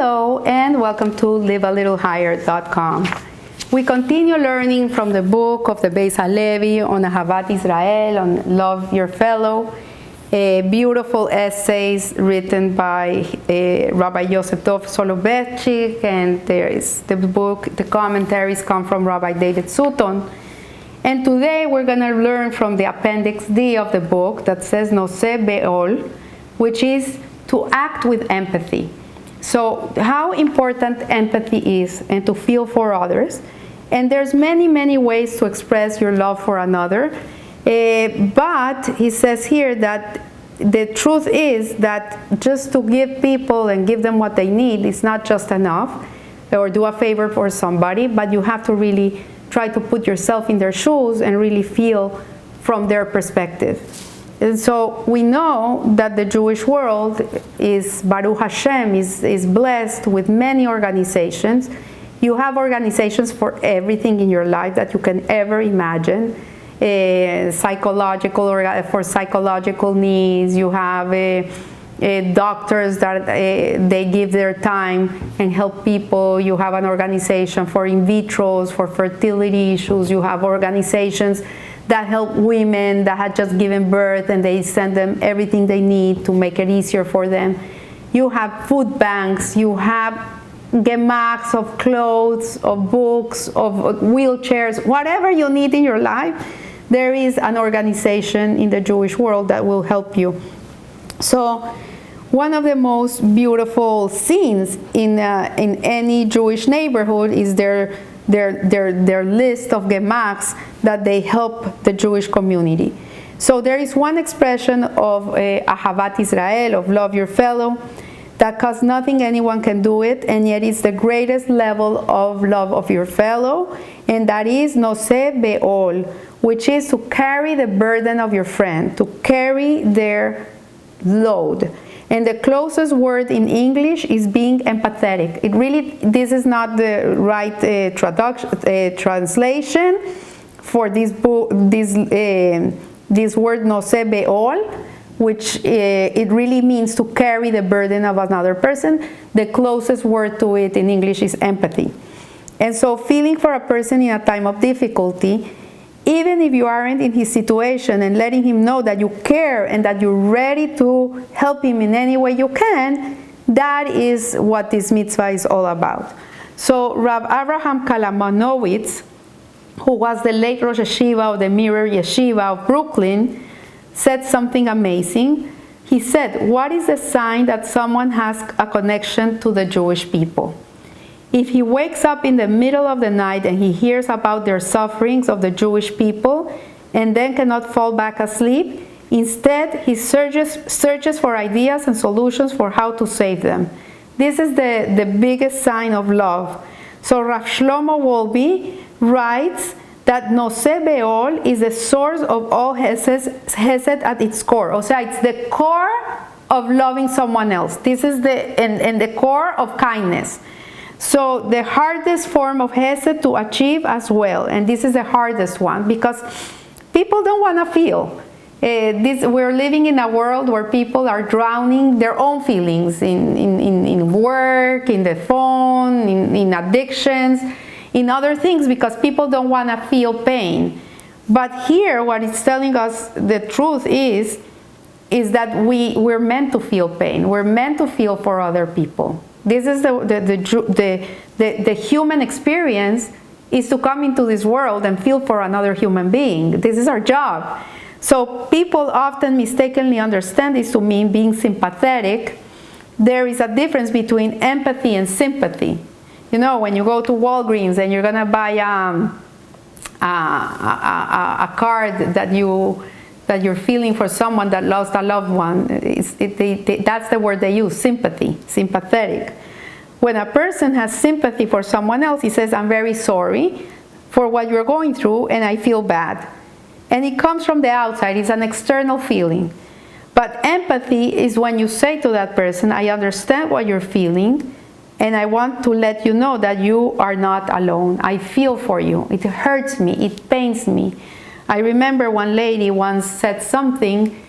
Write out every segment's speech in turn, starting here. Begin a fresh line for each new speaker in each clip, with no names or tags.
Hello and welcome to livealittlehigher.com. We continue learning from the book of the Beis HaLevi on Ahavat Israel, on Love Your Fellow, beautiful essays written by Rabbi Yosef Dov Soloveitchik, and there is the book, the commentaries come from Rabbi David Sutton. And today we're going to learn from the Appendix D of the book that says Noseh Be'ol, which is to act with empathy. So how important empathy is and to feel for others. And there's many ways to express your love for another. But he says here that the truth is that just to give people and give them what they need is not just enough, or do a favor for somebody, but you have to really try to put yourself in their shoes and really feel from their perspective. And so we know that the Jewish world is, Baruch Hashem, is blessed with many organizations. You have organizations for everything in your life that you can ever imagine. Psychological, or for psychological needs. You have doctors that they give their time and help people. You have an organization for in vitros, for fertility issues. You have organizations that help women that had just given birth, and they send them everything they need to make it easier for them. You have food banks, you have gemaks of clothes, of books, of wheelchairs, whatever you need in your life, there is an organization in the Jewish world that will help you. So one of the most beautiful scenes in any Jewish neighborhood is their list of gemaks that they help the Jewish community. So there is one expression of Ahavat Israel, of love your fellow, that costs nothing, anyone can do it, and yet it's the greatest level of love of your fellow, and that is Noseh Be'ol, which is to carry the burden of your friend, to carry their load. And the closest word in English is being empathetic. It really, this is not the right translation for this book, this word Noseh Be'ol, which it really means to carry the burden of another person. The closest word to it in English is empathy. And so feeling for a person in a time of difficulty, even if you aren't in his situation, and letting him know that you care and that you're ready to help him in any way you can, that is what this mitzvah is all about. So Rav Avraham Kalamanowitz, who was the late Rosh Yeshiva of the Mirror Yeshiva of Brooklyn, said something amazing. He said, what is the sign that someone has a connection to the Jewish people? If he wakes up in the middle of the night and he hears about their sufferings of the Jewish people and then cannot fall back asleep, instead he searches for ideas and solutions for how to save them. This is the biggest sign of love. So Rav Shlomo Wolbe writes that Noseh Be'ol is the source of all Hesed at its core. O sea, it's the core of loving someone else. This is the core of kindness. So the hardest form of Hesed to achieve as well, and this is the hardest one because people don't want to feel. We're living in a world where people are drowning their own feelings in work, in the phone, in addictions, in other things, because people don't want to feel pain. But here what it's telling us, the truth is that we're meant to feel pain. We're meant to feel for other people. This is the human experience, is to come into this world and feel for another human being. This is our job. So people often mistakenly understand this to mean being sympathetic. There is a difference between empathy and sympathy. You know, when you go to Walgreens and you're gonna buy a card that you're feeling for someone that lost a loved one, that's the word they use, sympathy, sympathetic. When a person has sympathy for someone else, he says, I'm very sorry for what you're going through and I feel bad. And it comes from the outside, it's an external feeling. But empathy is when you say to that person, I understand what you're feeling and I want to let you know that you are not alone. I feel for you. It hurts me, it pains me. I remember one lady once said something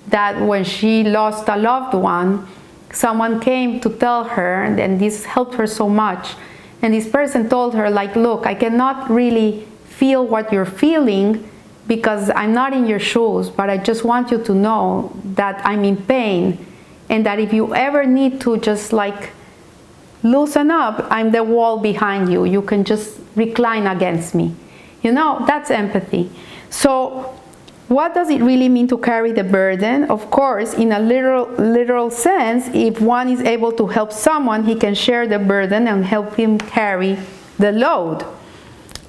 that when she lost a loved one, someone came to tell her, and this helped her so much. And this person told her, like, look, I cannot really feel what you're feeling because I'm not in your shoes, but I just want you to know that I'm in pain, and that if you ever need to just like loosen up, I'm the wall behind you. You can just recline against me. You know, that's empathy. So what does it really mean to carry the burden? Of course, in a literal sense, if one is able to help someone, he can share the burden and help him carry the load,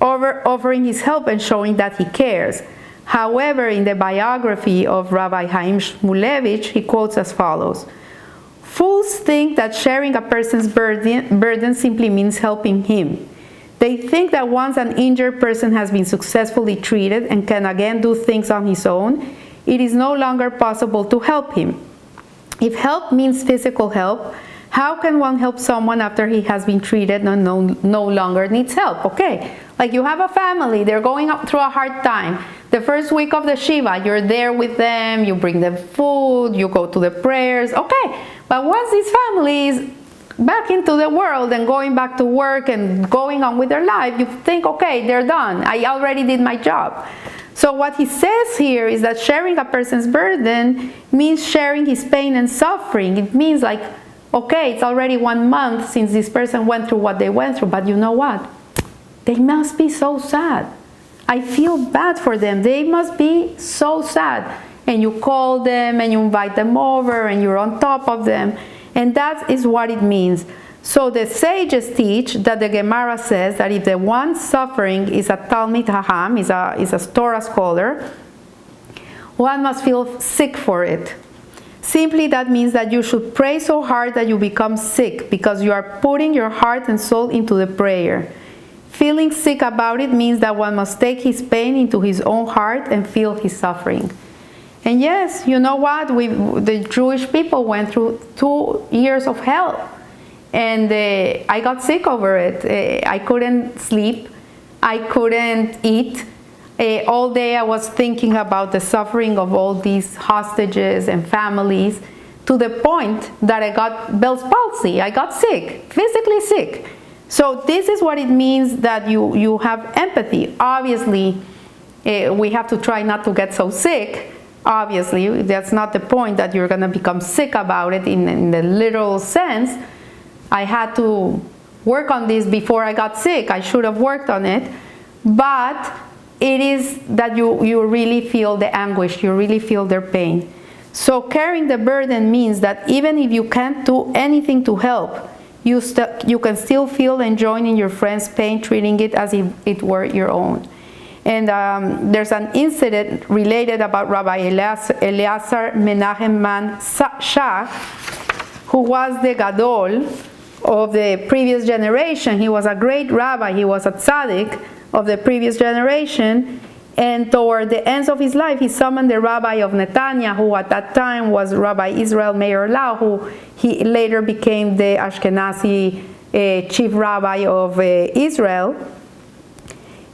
offering his help and showing that he cares. However, in the biography of Rabbi Chaim Shmulevich, he quotes as follows: "Fools think that sharing a person's burden simply means helping him. They think that once an injured person has been successfully treated and can again do things on his own, it is no longer possible to help him. If help means physical help, how can one help someone after he has been treated and no longer needs help?" Okay, like you have a family, they're going through a hard time. The first week of the Shiva, you're there with them, you bring them food, you go to the prayers, okay. But once this family is back into the world and going back to work and going on with their life, you think, okay, they're done. I already did my job. So what he says here is that sharing a person's burden means sharing his pain and suffering. It means like, okay, it's already 1 month since this person went through what they went through, but you know what? They must be so sad. I feel bad for them. They must be so sad. And you call them and you invite them over and you're on top of them. And that is what it means. So the sages teach that the Gemara says that if the one suffering is a Talmid Hacham, is a Torah scholar, one must feel sick for it. Simply that means that you should pray so hard that you become sick because you are putting your heart and soul into the prayer. Feeling sick about it means that one must take his pain into his own heart and feel his suffering. And yes, you know what? The Jewish people went through 2 years of hell. And I got sick over it. I couldn't sleep. I couldn't eat. All day I was thinking about the suffering of all these hostages and families, to the point that I got Bell's palsy. I got sick, physically sick. So this is what it means that you have empathy. Obviously, we have to try not to get so sick. Obviously, that's not the point that you're going to become sick about it in the literal sense. I had to work on this before I got sick. I should have worked on it. But it is that you really feel the anguish, you really feel their pain. So carrying the burden means that even if you can't do anything to help, you can still feel and join in your friend's pain, treating it as if it were your own. And there's an incident related about Rabbi Eleazar Menachem Man Shach, who was the Gadol of the previous generation. He was a great rabbi, he was a tzaddik of the previous generation, and toward the ends of his life he summoned the rabbi of Netanya, who at that time was Rabbi Israel Meir Lau, who he later became the Ashkenazi chief rabbi of Israel.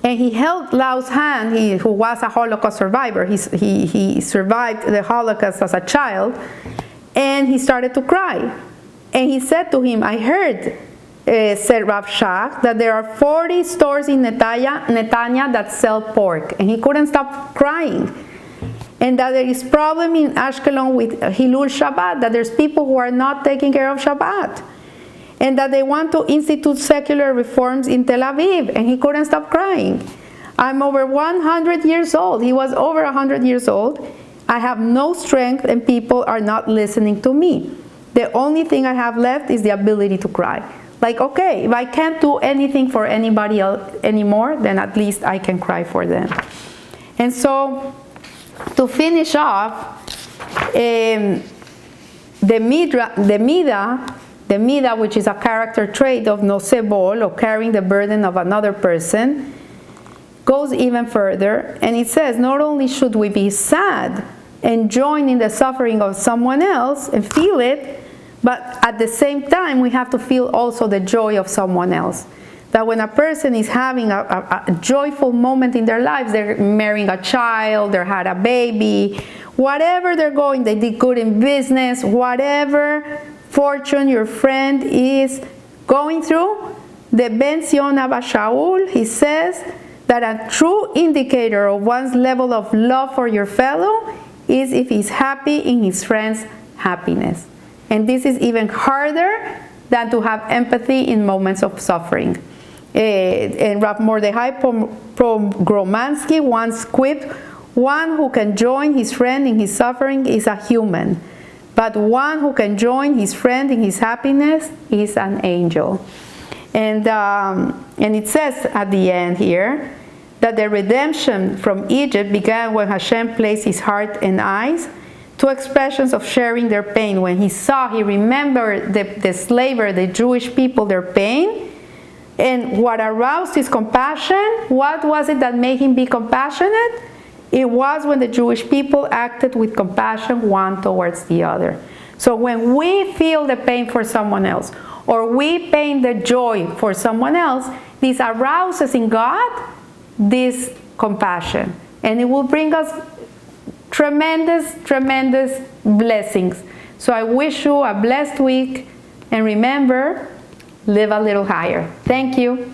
And he held Lau's hand, who was a Holocaust survivor. He survived the Holocaust as a child, and he started to cry. And he said to him, I heard, said Rav Shach, that there are 40 stores in Netanya that sell pork. And he couldn't stop crying. And that there is problem in Ashkelon with Hilul Shabbat, that there's people who are not taking care of Shabbat. And that they want to institute secular reforms in Tel Aviv. And he couldn't stop crying. I'm over 100 years old. He was over 100 years old. I have no strength and people are not listening to me. The only thing I have left is the ability to cry. Like, okay, if I can't do anything for anybody else anymore, then at least I can cry for them. And so, to finish off, the Midah, which is a character trait of Noseh B'Ol, or carrying the burden of another person, goes even further, and it says, not only should we be sad and join in the suffering of someone else and feel it, but at the same time we have to feel also the joy of someone else. That when a person is having a joyful moment in their lives, they're marrying a child, they had a baby, whatever they're going, they did good in business, whatever, misfortune your friend is going through, the Ben Zion Abba Shaul, he says that a true indicator of one's level of love for your fellow is if he's happy in his friend's happiness. And this is even harder than to have empathy in moments of suffering. And Rav Mordechai Pogromansky once quipped, one who can join his friend in his suffering is a human, but one who can join his friend in his happiness is an angel. And it says at the end here that the redemption from Egypt began when Hashem placed his heart and eyes, two expressions of sharing their pain. When he remembered the slaver, the Jewish people, their pain, and what aroused his compassion, what was it that made him be compassionate? It was when the Jewish people acted with compassion one towards the other. So when we feel the pain for someone else, or we pain the joy for someone else, this arouses in God this compassion. And it will bring us tremendous, tremendous blessings. So I wish you a blessed week, and remember, live a little higher. Thank you.